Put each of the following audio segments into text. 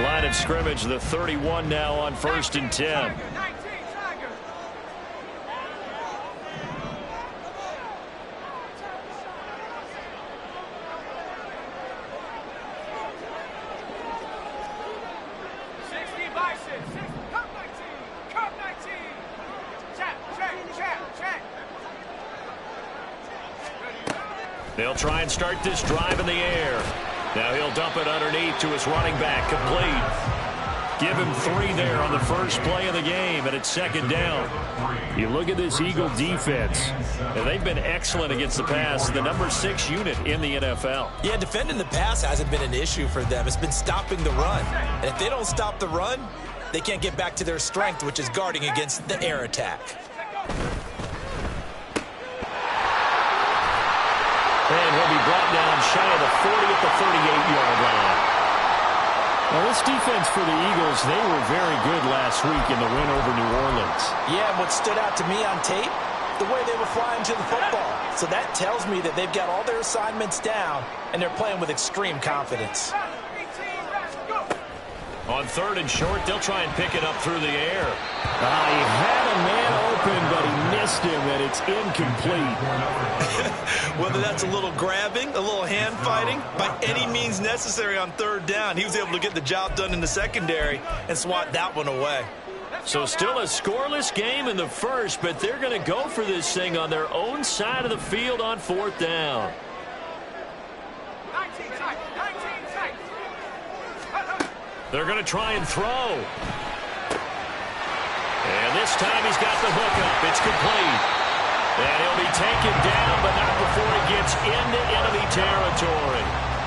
Line of scrimmage, the 31 now on 1st and 10. They'll try and start this drive in the air. Now he'll dump it underneath to his running back, complete. Give him 3 there on the first play of the game, and it's 2nd down. You look at this Eagle defense, and they've been excellent against the pass, the number 6 unit in the NFL. Yeah, defending the pass hasn't been an issue for them. It's been stopping the run. And if they don't stop the run, they can't get back to their strength, which is guarding against the air attack. And he'll be brought down shy of the 40 at the 38-yard line. Well, this defense for the Eagles, they were very good last week in the win over New Orleans. Yeah, and what stood out to me on tape, the way they were flying to the football. So that tells me that they've got all their assignments down, and they're playing with extreme confidence. On 3rd and short, they'll try and pick it up through the air. He had a man open, but he missed him, and it's incomplete. Whether that's a little grabbing, a little hand fighting, by any means necessary on 3rd down, he was able to get the job done in the secondary and swat that one away. So still a scoreless game in the first, but they're going to go for this thing on their own side of the field on 4th down. They're going to try and throw. And this time he's got the hook up. It's complete. And he'll be taken down, but not before he gets into enemy territory.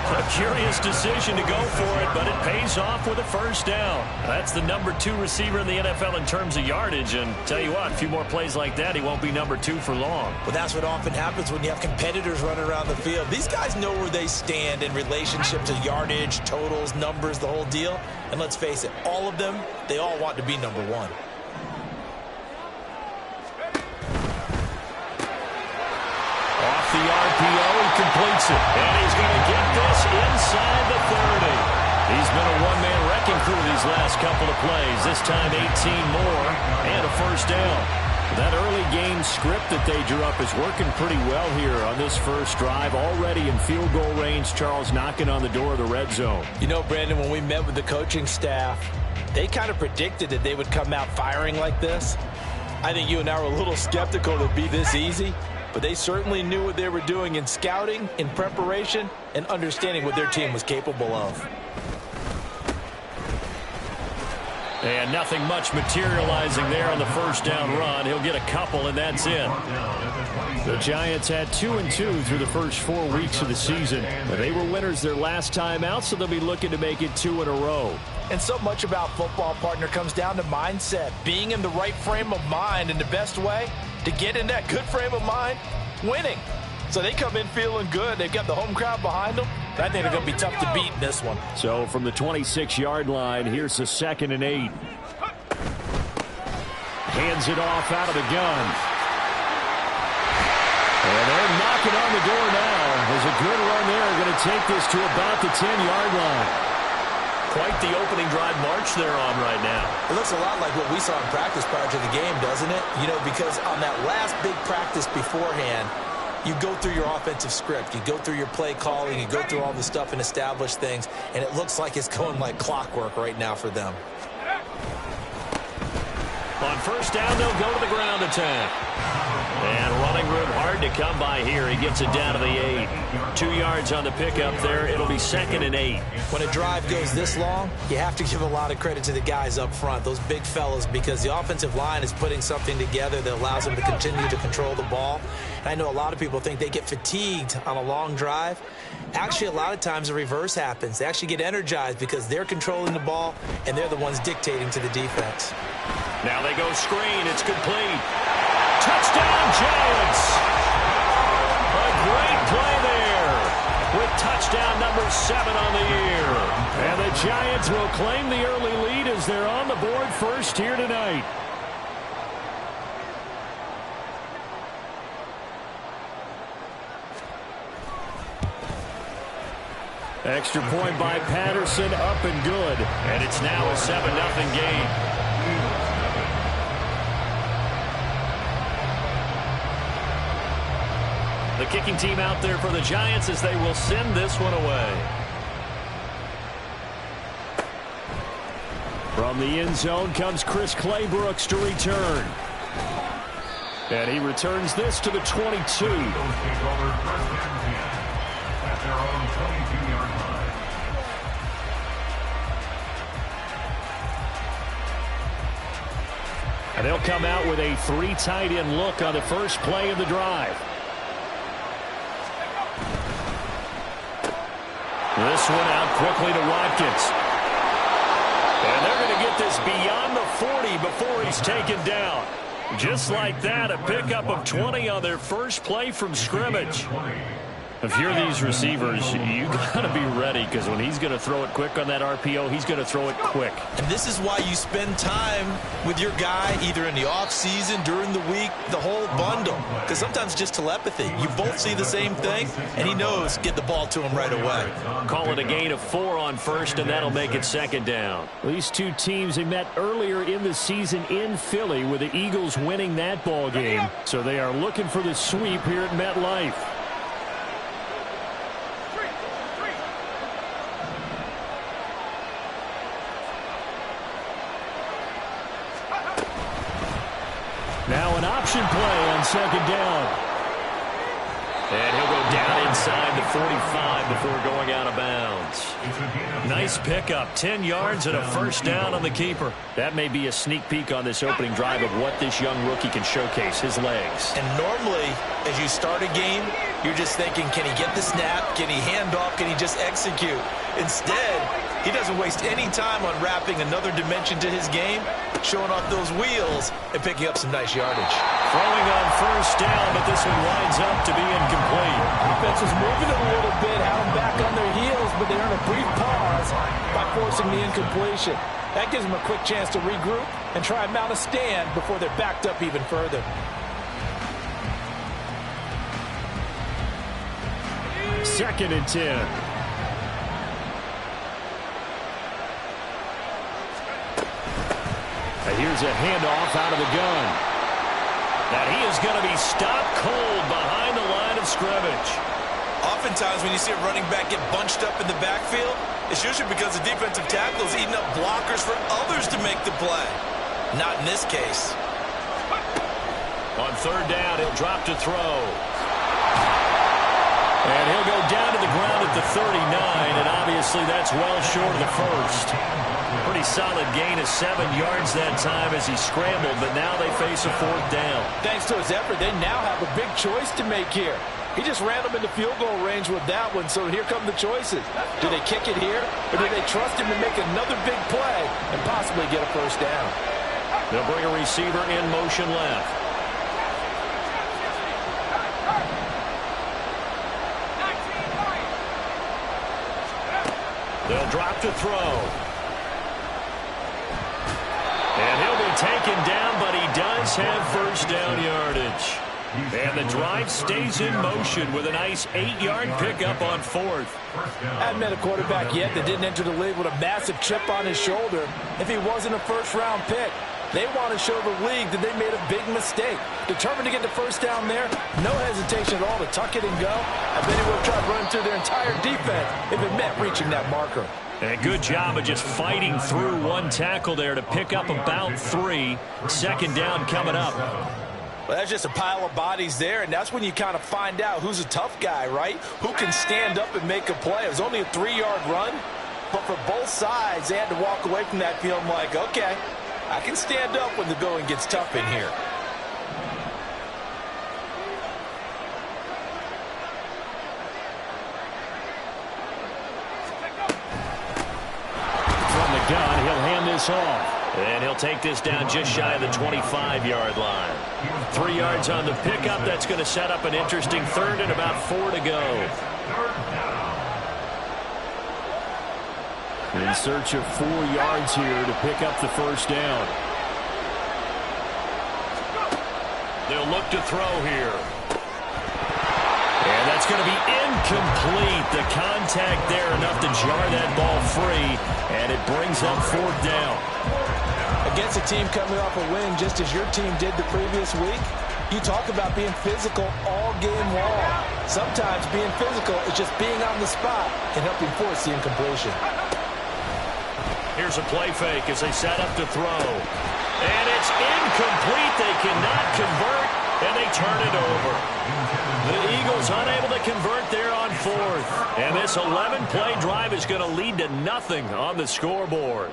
A curious decision to go for it, but it pays off with a 1st down. That's the number 2 receiver in the NFL in terms of yardage. And tell you what, a few more plays like that, he won't be number 2 for long. Well, that's what often happens when you have competitors running around the field. These guys know where they stand in relationship to yardage, totals, numbers, the whole deal. And let's face it, all of them, they all want to be number 1. Off the RPO, he completes it. And he's going to get this inside the 30. He's been a one-man wrecking crew these last couple of plays. This time 18 more and a 1st down. That early game script that they drew up is working pretty well here on this first drive. Already in field goal range, Charles knocking on the door of the red zone. You know, Brandon, when we met with the coaching staff, they kind of predicted that they would come out firing like this. I think you and I were a little skeptical that it'd be this easy. But they certainly knew what they were doing in scouting, in preparation, and understanding what their team was capable of. And nothing much materializing there on the 1st down run. He'll get a couple, and that's it. The Giants had 2-2 through the first 4 weeks of the season. They were winners their last time out, so they'll be looking to make it 2 in a row. And so much about football, partner, comes down to mindset. Being in the right frame of mind, and the best way to get in that good frame of mind, winning. So they come in feeling good. They've got the home crowd behind them. I think they're going to be tough to beat in this one. So from the 26-yard line, here's the 2nd and 8. Hands it off out of the gun. And they're knocking on the door now. There's a good run there. Going to take this to about the 10-yard line. Quite the opening drive march they're on right now. It looks a lot like what we saw in practice prior to the game, doesn't it? You know, because on that last big practice beforehand, you go through your offensive script. You go through your play calling. You go through all the stuff and establish things. And it looks like it's going like clockwork right now for them. On 1st down, they'll go to the ground attack. And running room hard to come by here. He gets it down to the 8. 2 yards on the pickup there. It'll be 2nd and 8. When a drive goes this long, you have to give a lot of credit to the guys up front, those big fellas, because the offensive line is putting something together that allows them to continue to control the ball. And I know a lot of people think they get fatigued on a long drive. Actually, a lot of times the reverse happens. They actually get energized because they're controlling the ball, and they're the ones dictating to the defense. Now they go screen. It's complete. Touchdown, Giants! A great play there with touchdown number 7 on the year. And the Giants will claim the early lead as they're on the board first here tonight. Extra point by Patterson, up and good. And it's now a 7-0 game. The kicking team out there for the Giants as they will send this one away. From the end zone comes Chris Claybrooks to return. And he returns this to the 22. And they'll come out with a 3 tight end look on the first play of the drive. This one out quickly to Watkins. And they're going to get this beyond the 40 before he's taken down. Just like that, a pickup of 20 on their first play from scrimmage. If you're these receivers, you got to be ready, because when he's going to throw it quick on that RPO, he's going to throw it quick. And this is why you spend time with your guy either in the offseason, during the week, the whole bundle. Because sometimes just telepathy. You both see the same thing, and he knows get the ball to him right away. Call it a gain of 4 on first, and that'll make it second down. These two teams, they met earlier in the season in Philly with the Eagles winning that ball game. So they are looking for the sweep here at MetLife. Now an option play on second down. And he'll go down inside the 45 before going out of bounds. Nice pickup, 10 yards and a first down on the keeper. That may be a sneak peek on this opening drive of what this young rookie can showcase, his legs. And normally, as you start a game, you're just thinking, can he get the snap? Can he hand off? Can he just execute? Instead, he doesn't waste any time on wrapping another dimension to his game, showing off those wheels and picking up some nice yardage. Throwing on first down, but this one winds up to be incomplete. Defense was moving a little bit, had them back on their heels, but they earned a brief pause by forcing the incompletion. That gives them a quick chance to regroup and try and mount a stand before they're backed up even further. Second and 10. Here's a handoff out of the gun. Now he is going to be stopped cold behind the line of scrimmage. Oftentimes when you see a running back get bunched up in the backfield, it's usually because the defensive tackle is eating up blockers for others to make the play. Not in this case. On third down, he'll drop to throw. And he'll go down to the ground at the 39, and obviously that's well short of the first. Pretty solid gain of 7 yards that time as he scrambled, but now they face a fourth down. Thanks to his effort, they now have a big choice to make here. He just ran them into field goal range with that one, so here come the choices. Do they kick it here, or do they trust him to make another big play and possibly get a first down? They'll bring a receiver in motion left. They'll drop to throw. And he'll be taken down, but he does have first down yardage. And the drive stays in motion with a nice 8-yard pickup on fourth. I haven't met a quarterback yet that didn't enter the league with a massive chip on his shoulder if he wasn't a first-round pick. They want to show the league that they made a big mistake. Determined to get the first down there, no hesitation at all to tuck it and go. I bet he would have tried running through their entire defense if it meant reaching that marker. And a good job of just fighting through one tackle there to pick up about 3. Second down coming up. Well, that's just a pile of bodies there, and that's when you kind of find out who's a tough guy, right? Who can stand up and make a play. It was only a 3-yard run, but for both sides, they had to walk away from that feeling like, okay, I can stand up when the going gets tough in here. From the gun, he'll hand this off. And he'll take this down just shy of the 25-yard line. 3 yards on the pickup. That's going to set up an interesting third and about 4 to go. In search of 4 yards here to pick up the first down. They'll look to throw here. And that's going to be incomplete. The contact there enough to jar that ball free, and it brings up fourth down. Against a team coming off a win just as your team did the previous week, you talk about being physical all game long. Sometimes being physical is just being on the spot and helping force the incompletion. Here's a play fake as they set up to throw. And it's incomplete. They cannot convert, and they turn it over. The Eagles unable to convert there on fourth. And this 11-play drive is going to lead to nothing on the scoreboard.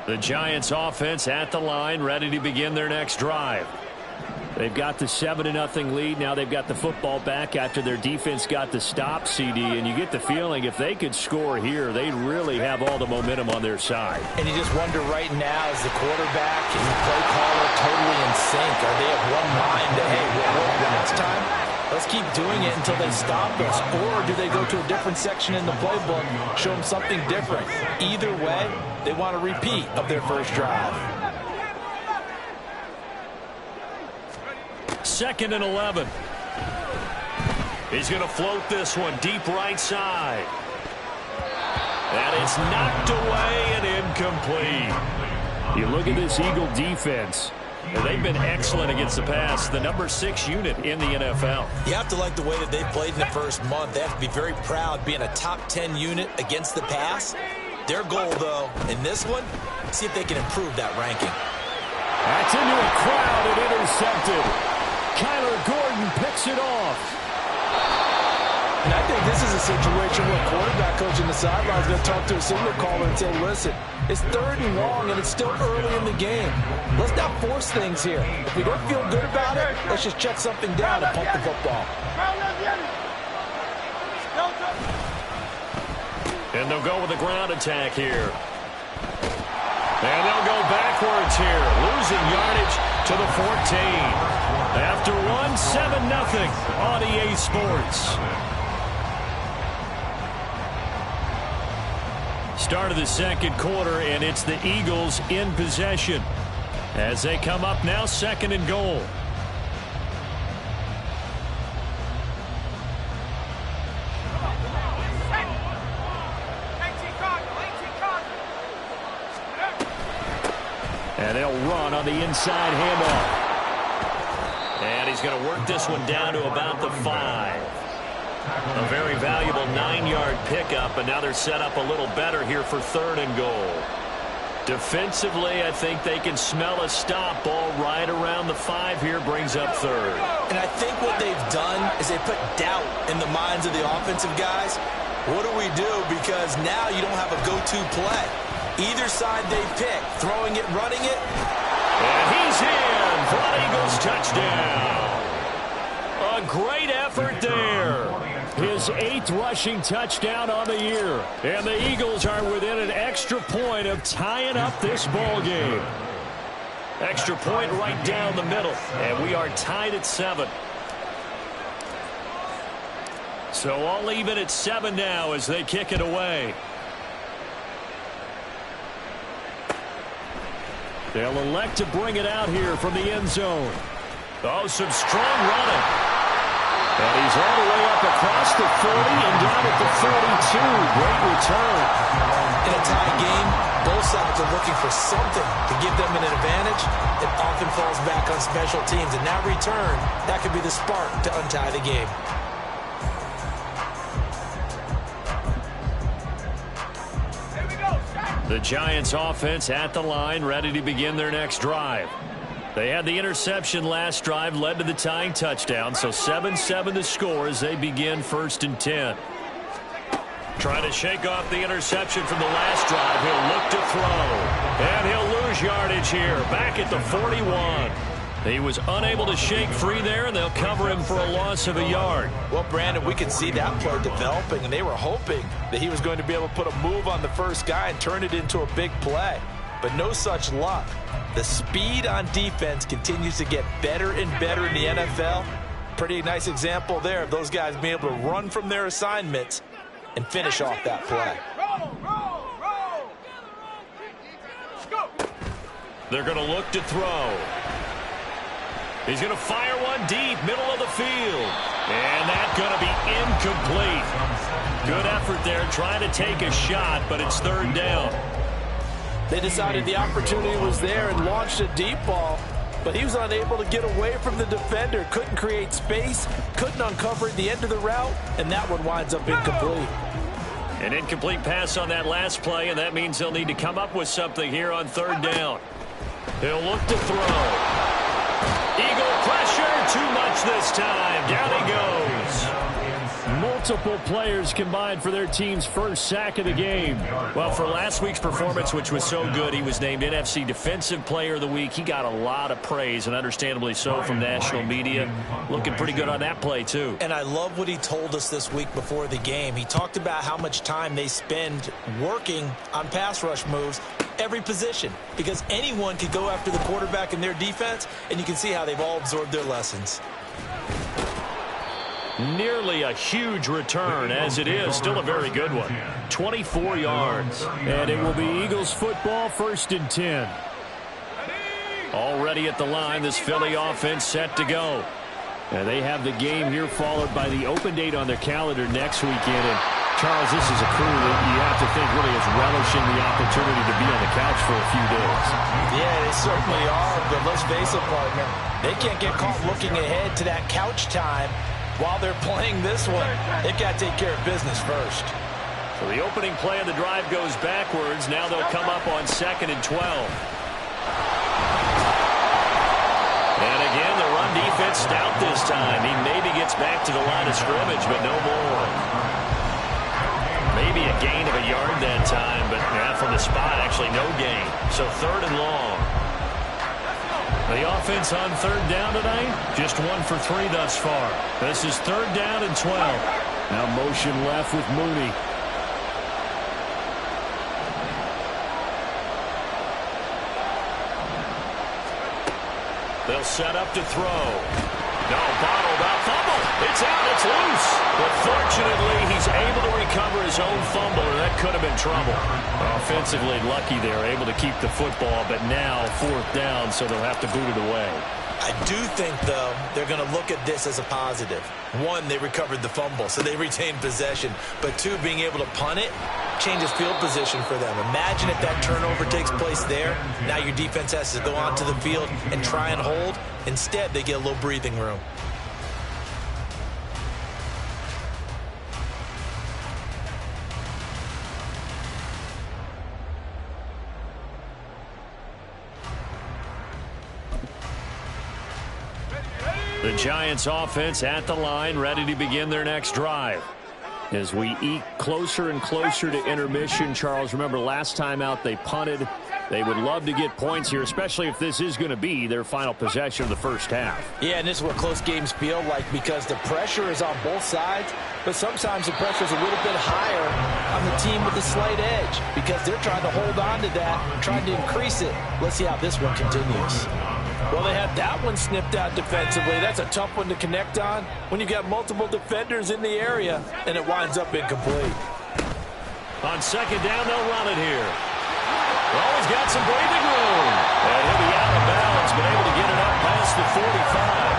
The Giants offense at the line, ready to begin their next drive. They've got the 7-0 lead. Now they've got the football back after their defense got the stop, CD. And you get the feeling if they could score here, they really have all the momentum on their side. And you just wonder right now, is the quarterback and the play caller totally in sync? Are they of one mind that, hey, we'll work the next time? Let's keep doing it until they stop us. Or do they go to a different section in the playbook, show them something different? Either way, they want a repeat of their first drive. 2nd and 11. He's going to float this one deep right side. And it's knocked away and incomplete. You look at this Eagle defense. They've been excellent against the pass, the number 6 unit in the NFL. You have to like the way that they played in the first month. They have to be very proud being a top 10 unit against the pass. Their goal, though, in this one, see if they can improve that ranking. That's into a crowd and intercepted. Kyler Gordon picks it off. And I think this is a situation where a quarterback coach in the sideline is going to talk to a signal caller and say, listen, it's 3rd and long and it's still early in the game. Let's not force things here. If we don't feel good about it, let's just check something down and pump the football. And they'll go with a ground attack here. And they'll go backwards here, losing yardage to the 14. After one, 7-0 on EA Sports. Start of the second quarter, and it's the Eagles in possession as they come up now 2nd and goal. And they'll run on the inside handoff. And he's going to work this one down to about the 5. A very valuable 9-yard pickup, and now they're set up a little better here for 3rd and goal. Defensively, I think they can smell a stop. Ball right around the 5 here, brings up 3rd. And I think what they've done is they put doubt in the minds of the offensive guys. What do we do? Because now you don't have a go-to play. Either side they pick, throwing it, running it. And he's in for an Eagles touchdown. A great effort there. His 8th rushing touchdown on the year. And the Eagles are within an extra point of tying up this ball game. Extra point right down the middle. And we are tied at 7. So all even at 7 now as they kick it away. They'll elect to bring it out here from the end zone. Oh, some strong running. And he's all the way up across the 40 and down at the 42. Great return. In a tie game, both sides are looking for something to give them an advantage. It often falls back on special teams. And that return, that could be the spark to untie the game. The Giants offense at the line, ready to begin their next drive. They had the interception last drive, led to the tying touchdown, so 7-7 the score as they begin 1st and 10. Trying to shake off the interception from the last drive. He'll look to throw, and he'll lose yardage here, back at the 41. He was unable to shake free there, and they'll cover him for a loss of a yard. Well, Brandon, we could see that play developing, and they were hoping that he was going to be able to put a move on the first guy and turn it into a big play. But no such luck. The speed on defense continues to get better and better in the NFL. Pretty nice example there of those guys being able to run from their assignments and finish off that play. They're going to look to throw. He's going to fire one one deep, middle of the field. And that's going to be incomplete. Good effort there, trying to take a shot, but it's third down. They decided the opportunity was there and launched a deep ball, but he was unable to get away from the defender. Couldn't create space, couldn't uncover the end of the route, and that one winds up incomplete. An incomplete pass on that last play, and that means they'll need to come up with something here on third down. He'll look to throw. Eagle pressure, too much this time. Down he goes. Multiple players combined for their team's first sack of the game. Well, for last week's performance, which was so good, he was named NFC Defensive Player of the Week. He got a lot of praise, and understandably so, from national media. Looking pretty good on that play, too. And I love what he told us this week before the game. He talked about how much time they spend working on pass rush moves, every position, because anyone could go after the quarterback in their defense, and you can see how they've all absorbed their lessons. Nearly a huge return, as it is. Still a very good one. 24 yards. And it will be Eagles football, 1st and 10. Already at the line, this Philly offense set to go. And they have the game here followed by the open date on their calendar next weekend. And Charles, this is a crew that you have to think really is relishing the opportunity to be on the couch for a few days. Yeah, they certainly are, but let's face it, partner. They can't get caught looking ahead to that couch time while they're playing this one. They've got to take care of business first. So the opening play of the drive goes backwards. Now they'll come up on 2nd and 12. And again, the run defense stout this time. He maybe gets back to the line of scrimmage, but no more. Maybe a gain of a yard that time, but from the spot, actually no gain. So 3rd and long. The offense on 3rd down tonight, just 1 for 3 thus far. This is 3rd down and 12. Now motion left with Mooney. They'll set up to throw. No, bottled up. Fumble. It's out. It's loose. But fortunately, he's able to recover his own fumble, and that could have been trouble. Offensively lucky there, able to keep the football, but now 4th down, so they'll have to boot it away. I do think, though, they're going to look at this as a positive. 1, they recovered the fumble, so they retained possession. But 2, being able to punt it changes field position for them. Imagine if that turnover takes place there. Now your defense has to go onto the field and try and hold. Instead, they get a little breathing room. The Giants offense at the line, ready to begin their next drive. As we eke closer and closer to intermission, Charles, remember last time out they punted. They would love to get points here, especially if this is going to be their final possession of the first half. Yeah, and this is what close games feel like because the pressure is on both sides, but sometimes the pressure is a little bit higher on the team with the slight edge because they're trying to hold on to that, trying to increase it. Let's see how this one continues. Well, they had that one snipped out defensively. That's a tough one to connect on when you've got multiple defenders in the area, and it winds up incomplete. On 2nd down, they'll run it here. Well, he's got some breathing room. And he'll be out of bounds, but able to get it up past the 45.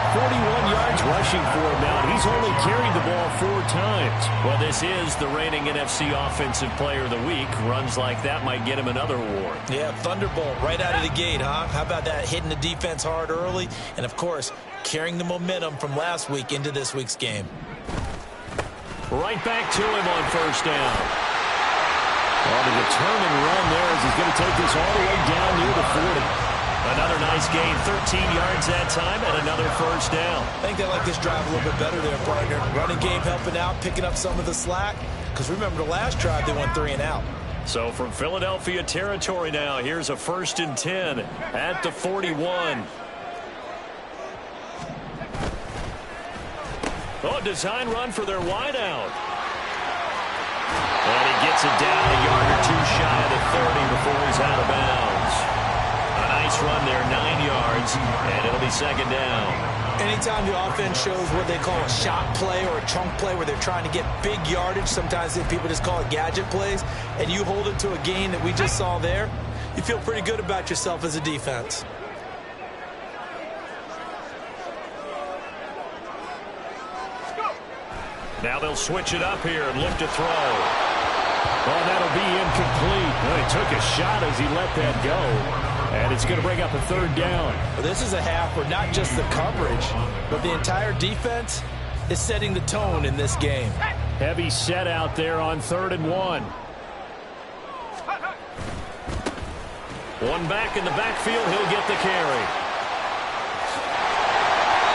41 yards rushing for him now. He's only carried the ball 4 times. Well, this is the reigning NFC Offensive Player of the Week. Runs like that might get him another award. Yeah, thunderbolt right out of the gate, huh? How about that, hitting the defense hard early? And, of course, carrying the momentum from last week into this week's game. Right back to him on 1st down. Well, the return and run there as he's going to take this all the way down near the 40. Another nice gain, 13 yards that time, and another 1st down. I think they like this drive a little bit better there, partner. Running game helping out, picking up some of the slack. Because remember, the last drive, they went 3 and out. So from Philadelphia territory now, here's a 1st and 10 at the 41. Oh, design run for their wideout. And he gets it down a yard or 2 shy of the 30 before he's out of bounds. A nice run there, 9 yards, and it'll be 2nd down. Anytime the offense shows what they call a shot play or a chunk play where they're trying to get big yardage, sometimes people just call it gadget plays, and you hold it to a gain that we just saw there, you feel pretty good about yourself as a defense. Now they'll switch it up here and look to throw. Oh, that'll be incomplete. Well, he took a shot as he let that go. And it's going to bring up a third down. Well, this is a half where not just the coverage, but the entire defense is setting the tone in this game. Heavy set out there on 3rd and 1. One back in the backfield. He'll get the carry.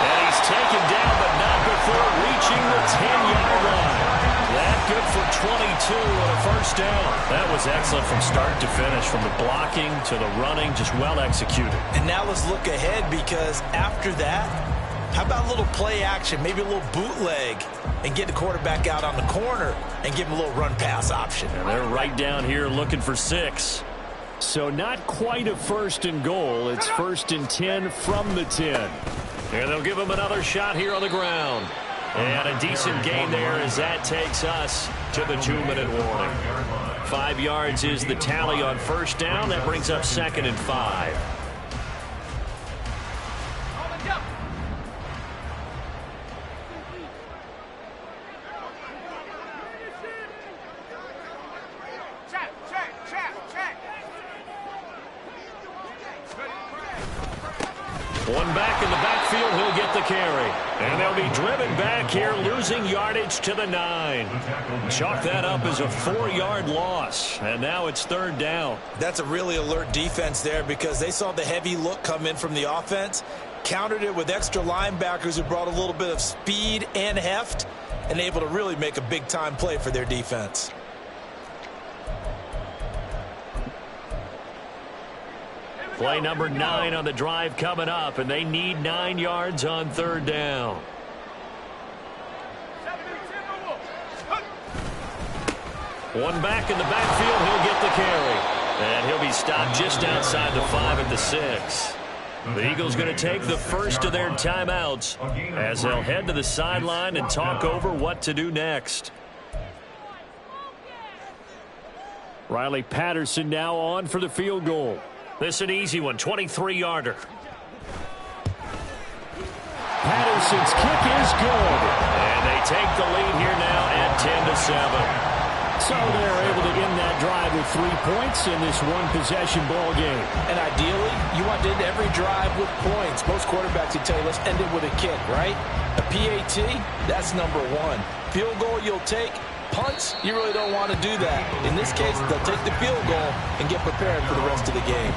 And he's taken down, but not before reaching the 10-yard line. That good for 22 and a first down. That was excellent from start to finish, from the blocking to the running, just well executed. And now let's look ahead, because after that, how about a little play action, maybe a little bootleg, and get the quarterback out on the corner and give him a little run-pass option. And they're right down here looking for 6. So not quite a 1st and goal. It's 1st and 10 from the 10. And they'll give him another shot here on the ground. And a decent gain there as that takes us to the 2-minute warning. 5 yards is the tally on 1st down. That brings up 2nd and 5. One back in the backfield, he'll get the carry. And they'll be driven back here, losing yardage to the 9. Chalk that up as a 4-yard loss. And now it's 3rd down. That's a really alert defense there, because they saw the heavy look come in from the offense, countered it with extra linebackers who brought a little bit of speed and heft, and able to really make a big-time play for their defense. Play number 9 on the drive coming up, and they need 9 yards on 3rd down. One back in the backfield, he'll get the carry. And he'll be stopped just outside the 5 at the 6. The Eagles going to take the first of their timeouts as they'll head to the sideline and talk over what to do next. Riley Patterson now on for the field goal. This is an easy one, 23-yarder. Patterson's kick is good. And they take the lead here now at 10-7. So they're able to end that drive with 3 points in this one-possession ball game. And ideally, you want to end every drive with points. Most quarterbacks would tell you, let's end it with a kick, right? A PAT, that's number 1. Field goal you'll take. Punts, you really don't want to do that. In this case, they'll take the field goal and get prepared for the rest of the game.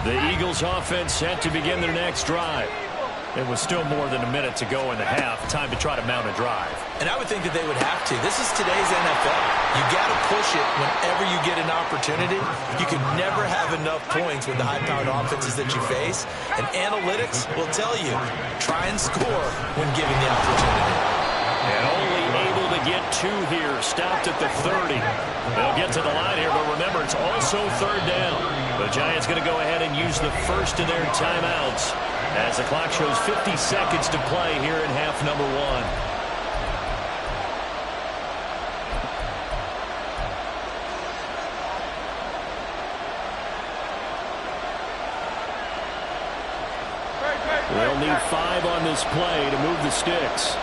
The Eagles offense set to begin their next drive. It was still more than a minute to go in the half. Time to try to mount a drive. And I would think that they would have to. This is today's NFL. You got to push it whenever you get an opportunity. You can never have enough points with the high-powered offenses that you face. And analytics will tell you, try and score when given the opportunity. And only able to get 2 here. Stopped at the 30. They'll get to the line here, but remember, it's also 3rd down. The Giants going to go ahead and use the first of their timeouts as the clock shows 50 seconds to play here in half number 1. They'll need 5 on this play to move the sticks.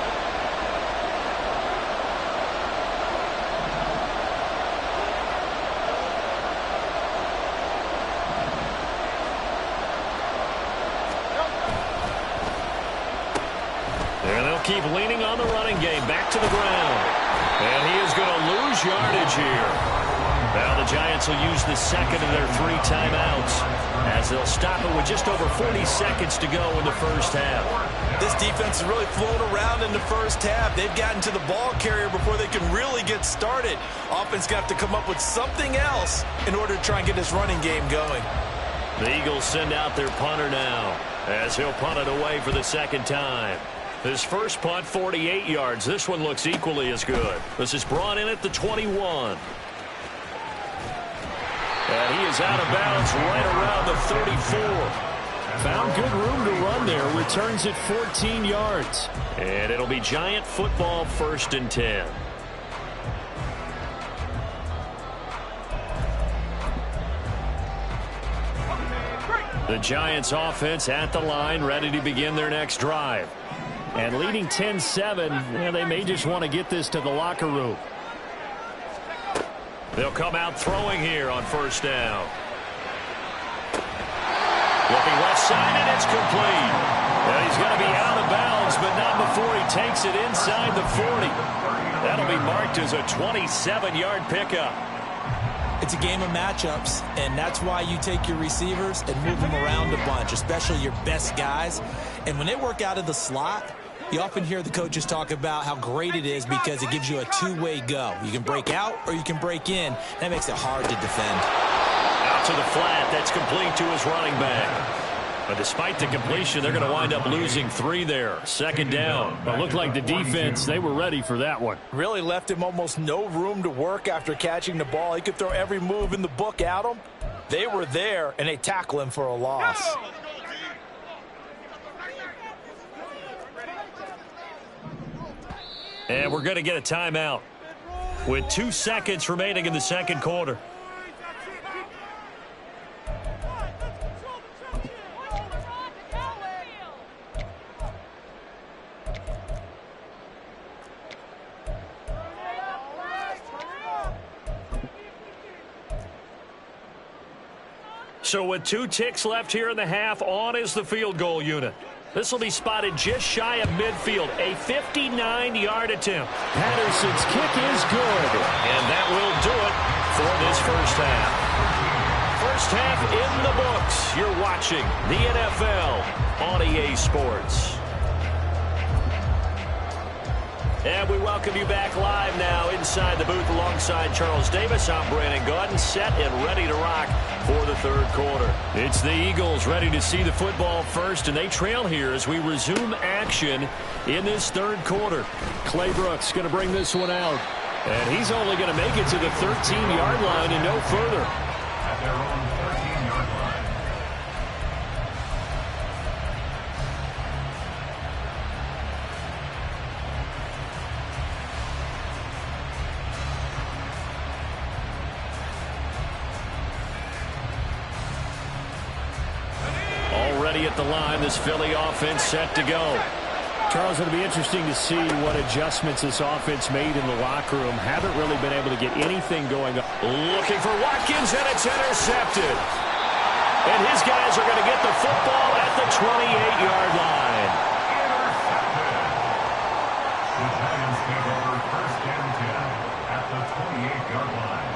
Keep leaning on the running game. Back to the ground. And he is going to lose yardage here. Now the Giants will use the second of their 3 timeouts as they'll stop it with just over 40 seconds to go in the first half. This defense has really flown around in the first half. They've gotten to the ball carrier before they can really get started. Offense got to come up with something else in order to try and get this running game going. The Eagles send out their punter now as he'll punt it away for the second time. His first punt, 48 yards. This one looks equally as good. This is brought in at the 21. And he is out of bounds right around the 34. Found good room to run there. Returns it 14 yards. And it'll be Giant football, 1st and 10. The Giants offense at the line, ready to begin their next drive. And leading 10-7, they may just want to get this to the locker room. They'll come out throwing here on 1st down. Looking left side, and it's complete. And he's going to be out of bounds, but not before he takes it inside the 40. That'll be marked as a 27-yard pickup. It's a game of matchups, and that's why you take your receivers and move them around a bunch, especially your best guys. And when they work out of the slot, you often hear the coaches talk about how great it is because it gives you a two-way go. You can break out or you can break in. That makes it hard to defend. Out to the flat. That's complete to his running back. But despite the completion, they're going to wind up losing 3 there. 2nd down. But it looked like the defense, they were ready for that one. Really left him almost no room to work after catching the ball. He could throw every move in the book at him. They were there, and they tackle him for a loss. And we're going to get a timeout with 2 seconds remaining in the 2nd quarter. So with 2 ticks left here in the half, on is the field goal unit. This will be spotted just shy of midfield. A 59-yard attempt. Patterson's kick is good. And that will do it for this 1st half. 1st half in the books. You're watching the NFL on EA Sports. And we welcome you back live now inside the booth alongside Charles Davis. I'm Brandon Gaudin, set and ready to rock for the 3rd quarter. It's the Eagles ready to see the football first, and they trail here as we resume action in this 3rd quarter. Claybrook's going to bring this one out. And he's only going to make it to the 13-yard line and no further. At their own 13-yard line. At the line, this Philly offense set to go. Charles, it'll be interesting to see what adjustments this offense made in the locker room. Haven't really been able to get anything going. Looking for Watkins, and it's intercepted. And his guys are going to get the football at the 28-yard line. The Giants take over 1st and 10 at the 28-yard line.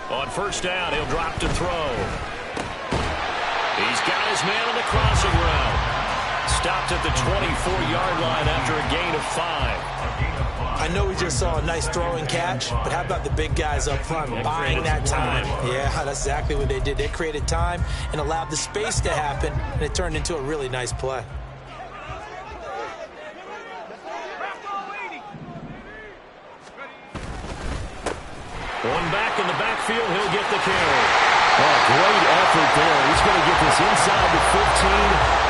On 1st down, he'll drop to throw. He's got his man on the crossing route. Stopped at the 24-yard line after a gain of 5. I know we just saw a nice throwing catch, but how about the big guys up front buying that time? Yeah, that's exactly what they did. They created time and allowed the space to happen, and it turned into a really nice play. One back in the backfield, he'll get the carry. Oh, great effort there. He's going to get this inside the 15,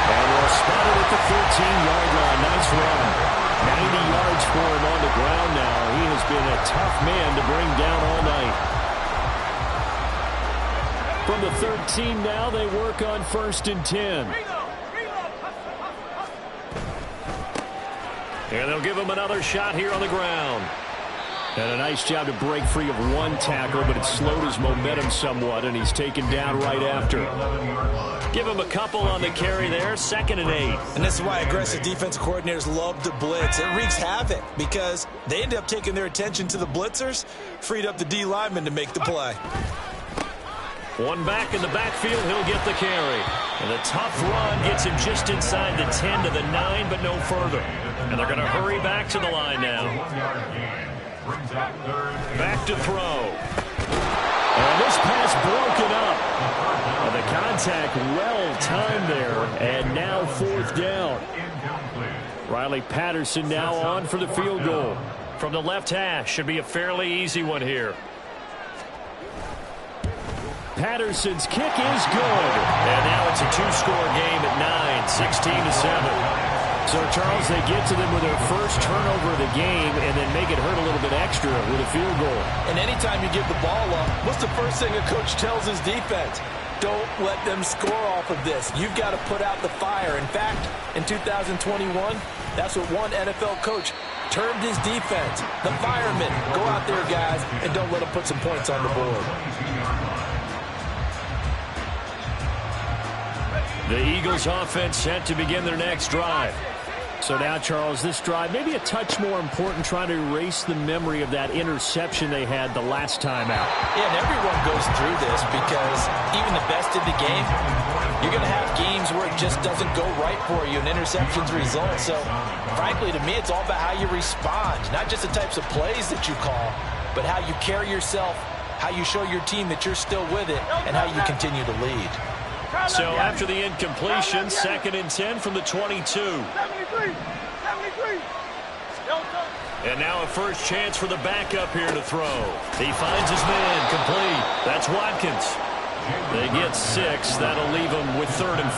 and we'll spot it at the 13-yard line. Nice run. 90 yards for him on the ground now. He has been a tough man to bring down all night. From the 13 now, they work on 1st and 10. And they'll give him another shot here on the ground. And a nice job to break free of one tackle, but it slowed his momentum somewhat, and he's taken down right after. Give him a couple on the carry there, 2nd and 8. And this is why aggressive defensive coordinators love to blitz. It wreaks havoc because they end up taking their attention to the blitzers, freed up the D lineman to make the play. One back in the backfield, he'll get the carry. And the tough run gets him just inside the 10 to the 9, but no further. And they're going to hurry back to the line now. Back to throw. And this pass broken up. And the contact well timed there. And now 4th down. Riley Patterson now on for the field goal. From the left hash, should be a fairly easy one here. Patterson's kick is good. And now it's a two-score game at 9, 16-7. So, Charles, they get to them with their first turnover of the game and then make it hurt a little bit extra with a field goal. And anytime you give the ball up, what's the first thing a coach tells his defense? Don't let them score off of this. You've got to put out the fire. In fact, in 2021, that's what one NFL coach termed his defense. The firemen. Go out there, guys, and don't let them put some points on the board. The Eagles offense set to begin their next drive. So now, Charles, this drive maybe a touch more important, trying to erase the memory of that interception they had the last time out. Yeah, and everyone goes through this because even the best in the game, you're going to have games where it just doesn't go right for you and interceptions result. So, frankly, to me, it's all about how you respond, not just the types of plays that you call, but how you carry yourself, how you show your team that you're still with it, and how you continue to lead. So after the incompletion, 2nd and 10 from the 22. 73. And now a first chance for the backup here to throw. He finds his man complete. That's Watkins. They get 6. That'll leave them with 3rd and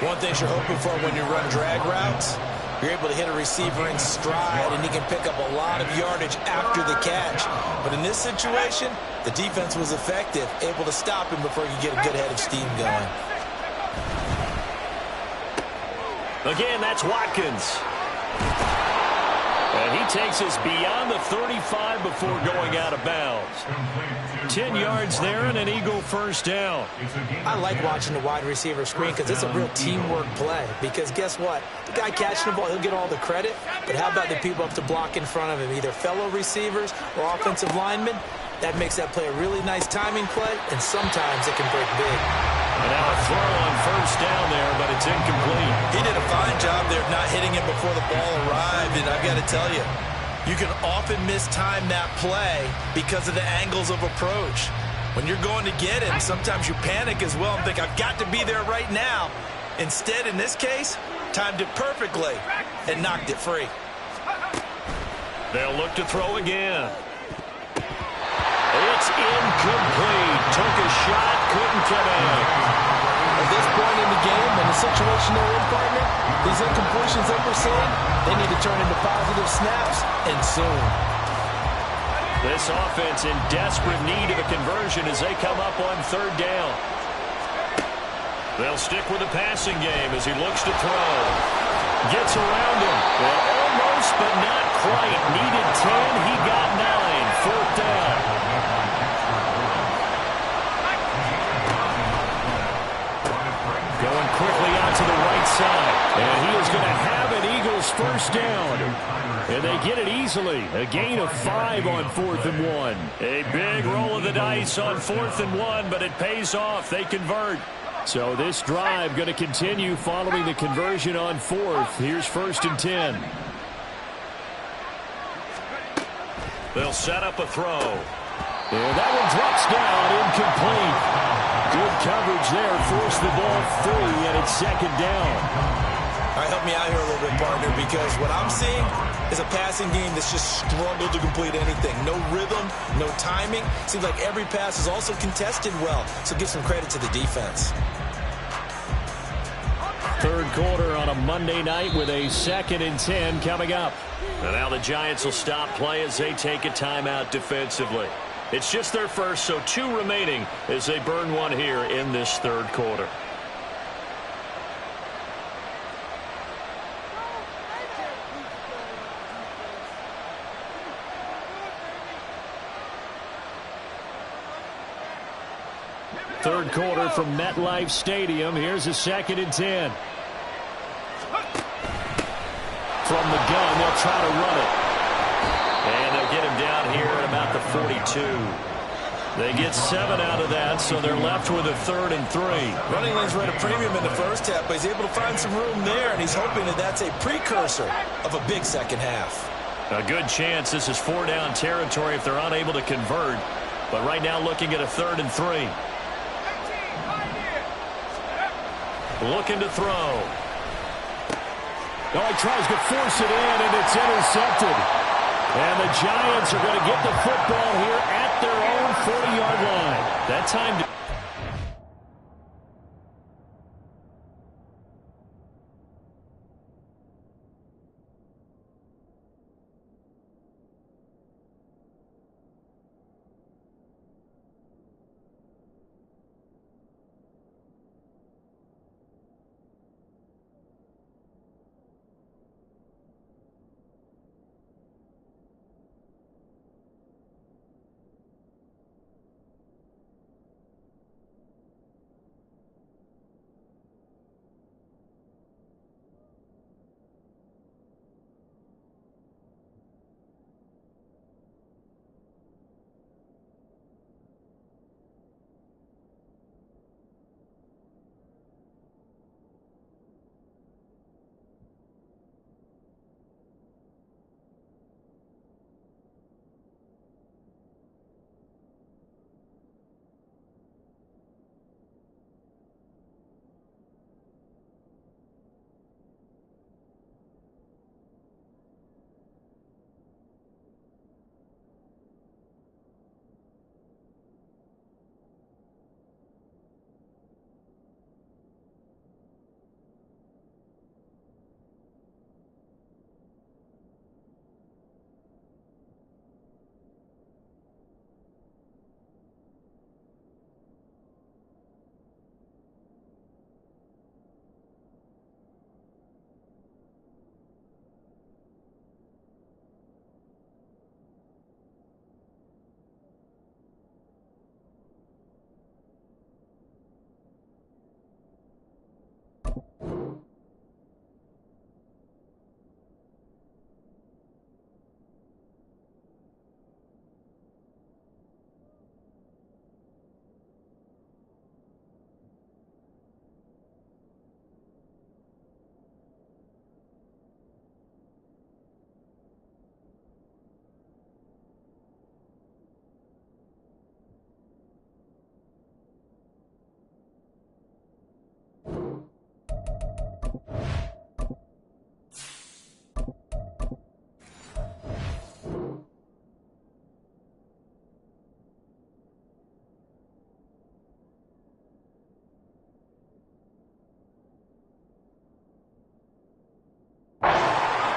4. One thing you're hoping for when you run drag routes, you're able to hit a receiver in stride, and he can pick up a lot of yardage after the catch. But in this situation, the defense was effective, able to stop him before you get a good head of steam going. Again, that's Watkins. And he takes us beyond the 35 before going out of bounds. 10 yards there and an Eagle first down. I like watching the wide receiver screen because it's a real teamwork play. Because guess what? The guy catching the ball, he'll get all the credit. But how about the people up to block in front of him, either fellow receivers or offensive linemen? That makes that play a really nice timing play, and sometimes it can break big. And now a throw on first down there, but it's incomplete. He did a fine job there of not hitting him before the ball arrived, and I've got to tell you, you can often mistime that play because of the angles of approach. When you're going to get him, sometimes you panic as well and think, I've got to be there right now. Instead, in this case, timed it perfectly and knocked it free. They'll look to throw again. It's incomplete. Took a shot, couldn't connect. At this point in the game, and the situation they're in, partner, these incompletions that we're seeing, they need to turn into positive snaps, and soon. This offense in desperate need of a conversion as they come up on 3rd down. They'll stick with the passing game as he looks to throw. Gets around him. Well, almost, but not quite. Needed 10. He got 9. 4th down. Going quickly out to the right side. And he is going to have an Eagles first down. And they get it easily. A gain of 5 on 4th and 1. A big roll of the dice on 4th and 1, but it pays off. They convert. So this drive going to continue following the conversion on 4th. Here's 1st and 10. They'll set up a throw. And that one drops down, incomplete. Good coverage there, forced the ball free, and it's 2nd down. All right, help me out here a little bit, partner, because what I'm seeing is a passing game that's just struggled to complete anything. No rhythm, no timing. Seems like every pass is also contested well, so give some credit to the defense. 3rd quarter on a Monday night with a 2nd and 10 coming up. And now the Giants will stop play as they take a timeout defensively. It's just their first, so 2 remaining as they burn one here in this 3rd quarter. Third quarter from MetLife Stadium. Here's a 2nd and 10. From the gun, they'll try to run it. And they'll get him down here at about the 42. They get 7 out of that, so they're left with a 3rd and 3. Running lanes were at a premium in the first half, but he's able to find some room there, and he's hoping that that's a precursor of a big second half. A good chance this is 4-down territory if they're unable to convert. But right now looking at a 3rd and 3. Looking to throw. Oh, he tries to force it in, and it's intercepted. And the Giants are going to get the football here at their own 40-yard line. That time to...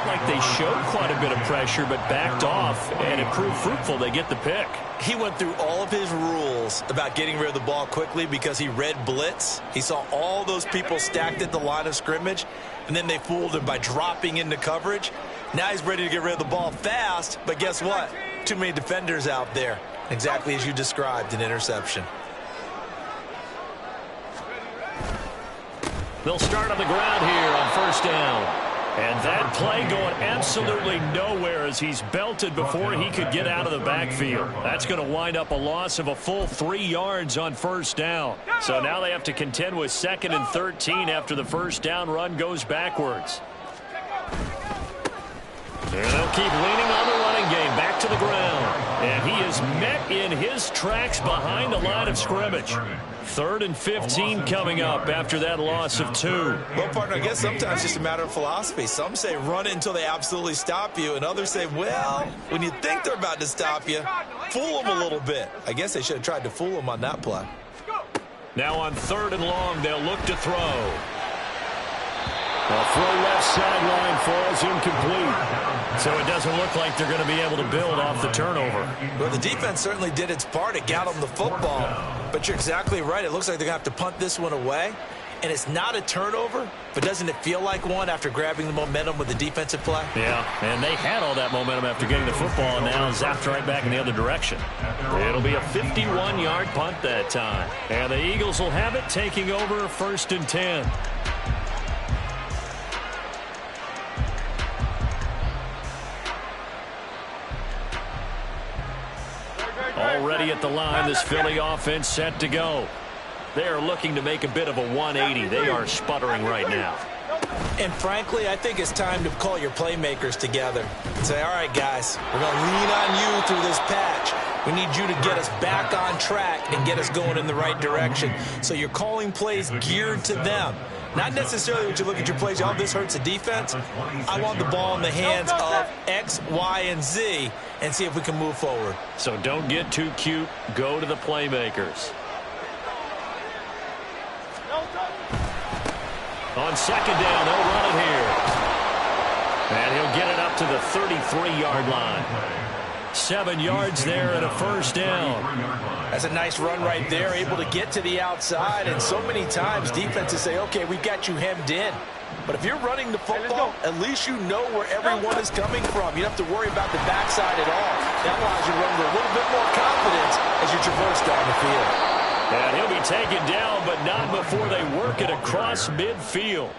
Like they showed quite a bit of pressure, but backed off, and it proved fruitful. They get the pick. He went through all of his rules about getting rid of the ball quickly because he read blitz. He saw all those people stacked at the line of scrimmage, and then they fooled him by dropping into coverage. Now he's ready to get rid of the ball fast, but guess what? Too many defenders out there. Exactly as you described, an interception. They'll start on the ground here on first down. And that play going absolutely nowhere as he's belted before he could get out of the backfield. That's going to wind up a loss of a full 3 yards on first down. So now they have to contend with 2nd and 13 after the first down run goes backwards. And they'll keep leaning on the running game back to the ground. And he is met in his tracks behind the line of scrimmage. 3rd and 15 coming up after that loss of 2. Well, partner, I guess sometimes it's just a matter of philosophy. Some say run it until they absolutely stop you, and others say, well, when you think they're about to stop you, fool them a little bit. I guess they should have tried to fool them on that play. Now on 3rd and long, they'll look to throw. A throw left sideline falls incomplete. So it doesn't look like they're going to be able to build off the turnover. Well, the defense certainly did its part. It got them the football. But you're exactly right. It looks like they're going to have to punt this one away. And it's not a turnover, but doesn't it feel like one after grabbing the momentum with the defensive play? Yeah, and they had all that momentum after getting the football, and now zapped right back in the other direction. It'll be a 51-yard punt that time. And the Eagles will have it, taking over 1st and 10. Already at the line, this Philly offense set to go. They are looking to make a bit of a 180. They are sputtering right now. And frankly, I think it's time to call your playmakers together and say, all right, guys, we're going to lean on you through this patch. We need you to get us back on track and get us going in the right direction. So you're calling plays geared to them. Not necessarily what you look at your plays, oh, this hurts the defense. I want the ball in the hands of X, Y, and Z and see if we can move forward. So don't get too cute. Go to the playmakers. On second down, they'll run it here. And he'll get it up to the 33-yard line. 7 yards there and a first down. That's a nice run right there, able to get to the outside. And so many times defenses say, okay, we've got you hemmed in. But if you're running the football, at least you know where everyone is coming from. You don't have to worry about the backside at all. That allows you to run with a little bit more confidence as you traverse down the field. And he'll be taken down, but not before they work it across midfield.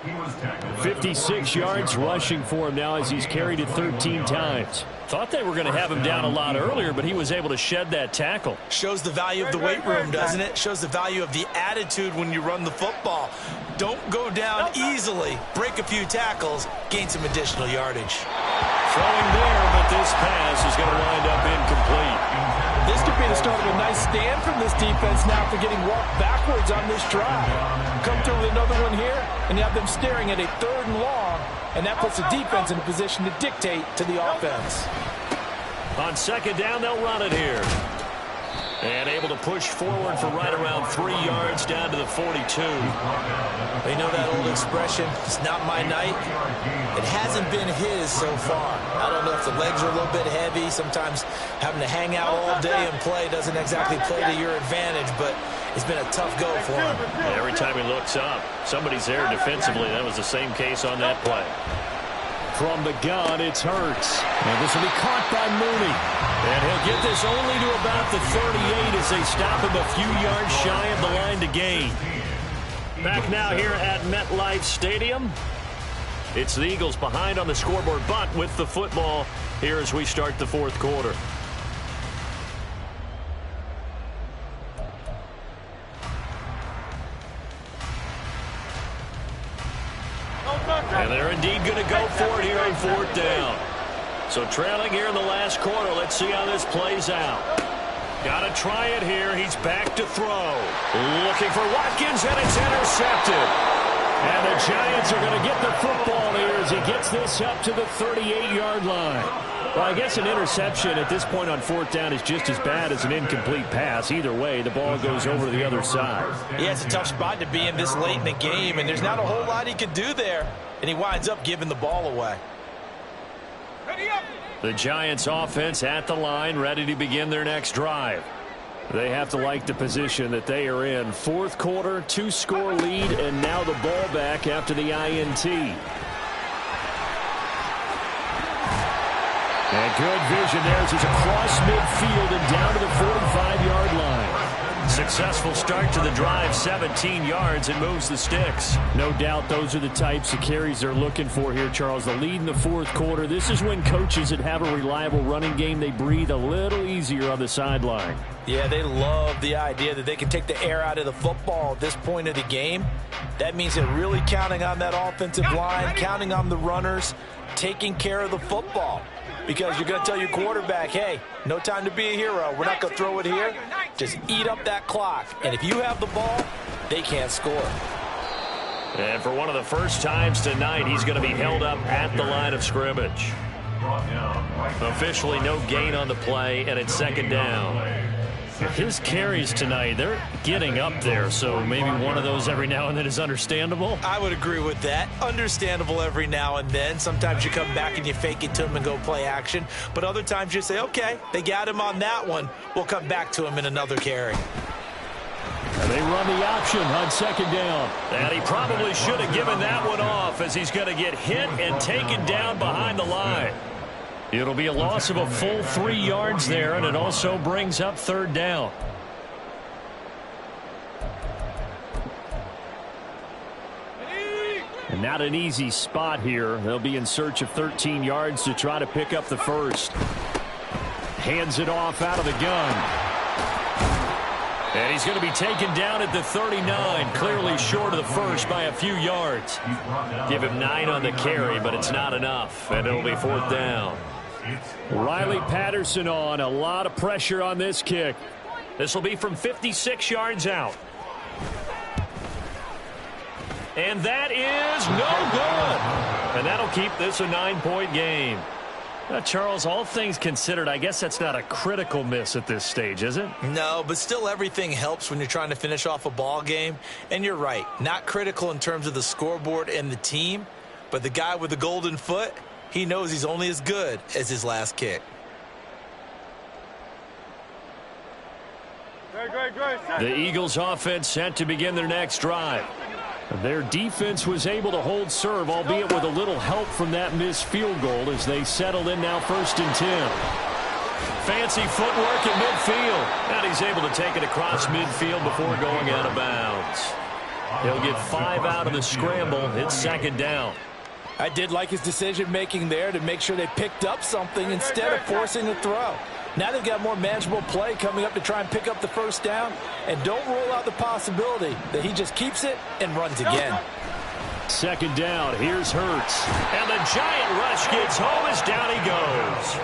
56 yards rushing for him now as he's carried it 13 times. Thought they were going to have him down a lot earlier, but he was able to shed that tackle. Shows the value of the weight room, doesn't it? Shows the value of the attitude when you run the football. Don't go down easily. Break a few tackles. Gain some additional yardage. Throwing there, but this pass is going to wind up incomplete. This could be the start of a nice stand from this defense now for getting walked backwards on this drive. Come through with another one here, and you have them staring at a 3rd and long, and that puts the defense in a position to dictate to the offense. On second down, they'll run it here. And able to push forward for right around 3 yards down to the 42. They know that old expression, it's not my night. It hasn't been his so far. I don't know if the legs are a little bit heavy. Sometimes having to hang out all day and play doesn't exactly play to your advantage, but it's been a tough go for him. Every time he looks up, somebody's there defensively. That was the same case on that play. From the gun, it's Hurts. And this will be caught by Mooney. And he'll get this only to about the 38 as they stop him a few yards shy of the line to gain. Back now here at MetLife Stadium. It's the Eagles behind on the scoreboard, but with the football here as we start the 4th quarter. And they're indeed going to go for it here on 4th down. So trailing here in the last quarter. Let's see how this plays out. Got to try it here. He's back to throw. Looking for Watkins, and it's intercepted. And the Giants are going to get the football here as he gets this up to the 38-yard line. Well, I guess an interception at this point on 4th down is just as bad as an incomplete pass. Either way, the ball goes over to the other side. Yeah, it's a tough spot to be in this late in the game, and there's not a whole lot he can do there. And he winds up giving the ball away. The Giants offense at the line, ready to begin their next drive. They have to like the position that they are in. 4th quarter, 2-score lead, and now the ball back after the INT. And good vision there as he's across midfield and down to the 45-yard line. Successful start to the drive, 17 yards, and moves the sticks. No doubt those are the types of carries they're looking for here, Charles. The lead in the 4th quarter. This is when coaches that have a reliable running game, they breathe a little easier on the sideline. Yeah, they love the idea that they can take the air out of the football at this point of the game. That means they're really counting on that offensive line, counting on the runners, taking care of the football. Because you're going to tell your quarterback, hey, no time to be a hero. We're not going to throw it here. Just eat up that clock. And if you have the ball, they can't score. And for one of the first times tonight, he's going to be held up at the line of scrimmage. Officially no gain on the play, and it's 2nd down. His carries tonight, they're getting up there, so maybe one of those every now and then is understandable. I would agree with that. Understandable every now and then. Sometimes you come back and you fake it to him and go play action. But other times you say, okay, they got him on that one. We'll come back to him in another carry. And they run the option on 2nd down. And he probably should have given that one off as he's going to get hit and taken down behind the line. It'll be a loss of a full 3 yards there, and it also brings up 3rd down. And not an easy spot here. They'll be in search of 13 yards to try to pick up the first. Hands it off out of the gun. And he's going to be taken down at the 39, clearly short of the first by a few yards. Give him 9 on the carry, but it's not enough, and it'll be 4th down. Riley Patterson on. A lot of pressure on this kick. This will be from 56 yards out. And that is no good. And that'll keep this a 9-point game. Charles, all things considered, I guess that's not a critical miss at this stage, is it? No, but still everything helps when you're trying to finish off a ball game. And you're right, not critical in terms of the scoreboard and the team, but the guy with the golden foot, he knows he's only as good as his last kick. The Eagles offense set to begin their next drive. Their defense was able to hold serve, albeit with a little help from that missed field goal as they settle in now 1st and 10. Fancy footwork at midfield. And he's able to take it across midfield before going out of bounds. He'll get 5 out of the scramble. It's 2nd down. I did like his decision-making there to make sure they picked up something instead of forcing a throw. Now they've got more manageable play coming up to try and pick up the 1st down. And don't rule out the possibility that he just keeps it and runs again. 2nd down. Here's Hurts. And the giant rush gets home as down he goes.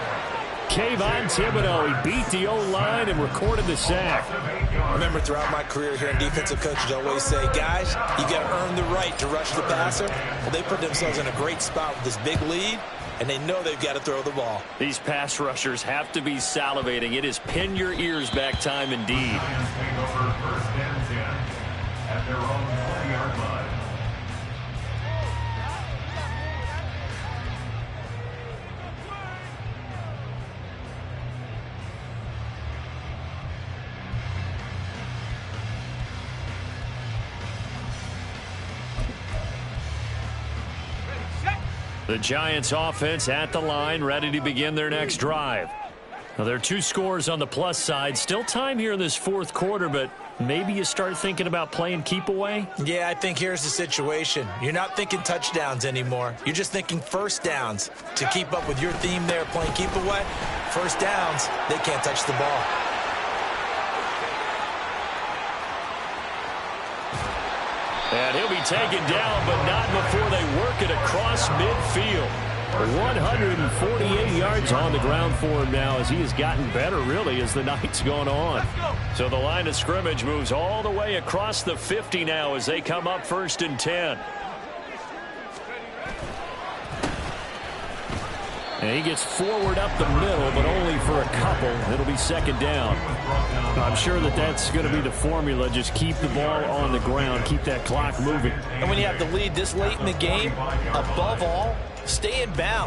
Kayvon Thibodeau, he beat the O-line and recorded the sack. I remember throughout my career here in defensive coaches always say, guys, you got to earn the right to rush the passer. Well, they put themselves in a great spot with this big lead, and they know they've got to throw the ball. These pass rushers have to be salivating. It is pin your ears back time indeed. Take over 1st and 10 at their own 20-yard line. The Giants offense at the line, ready to begin their next drive. Now, there are 2 scores on the plus side. Still time here in this 4th quarter, but maybe you start thinking about playing keep away? Yeah, I think here's the situation. You're not thinking touchdowns anymore. You're just thinking 1st downs. To keep up with your theme there, playing keep away, 1st downs, they can't touch the ball. And he'll be taken down, but not before they work it across midfield. 148 yards on the ground for him now as he has gotten better, really, as the night's gone on. So the line of scrimmage moves all the way across the 50 now as they come up 1st and 10. And he gets forward up the middle, but only for a couple. It'll be 2nd down. I'm sure that that's going to be the formula. Just keep the ball on the ground. Keep that clock moving. And when you have the lead this late in the game, above all, stay in bounds.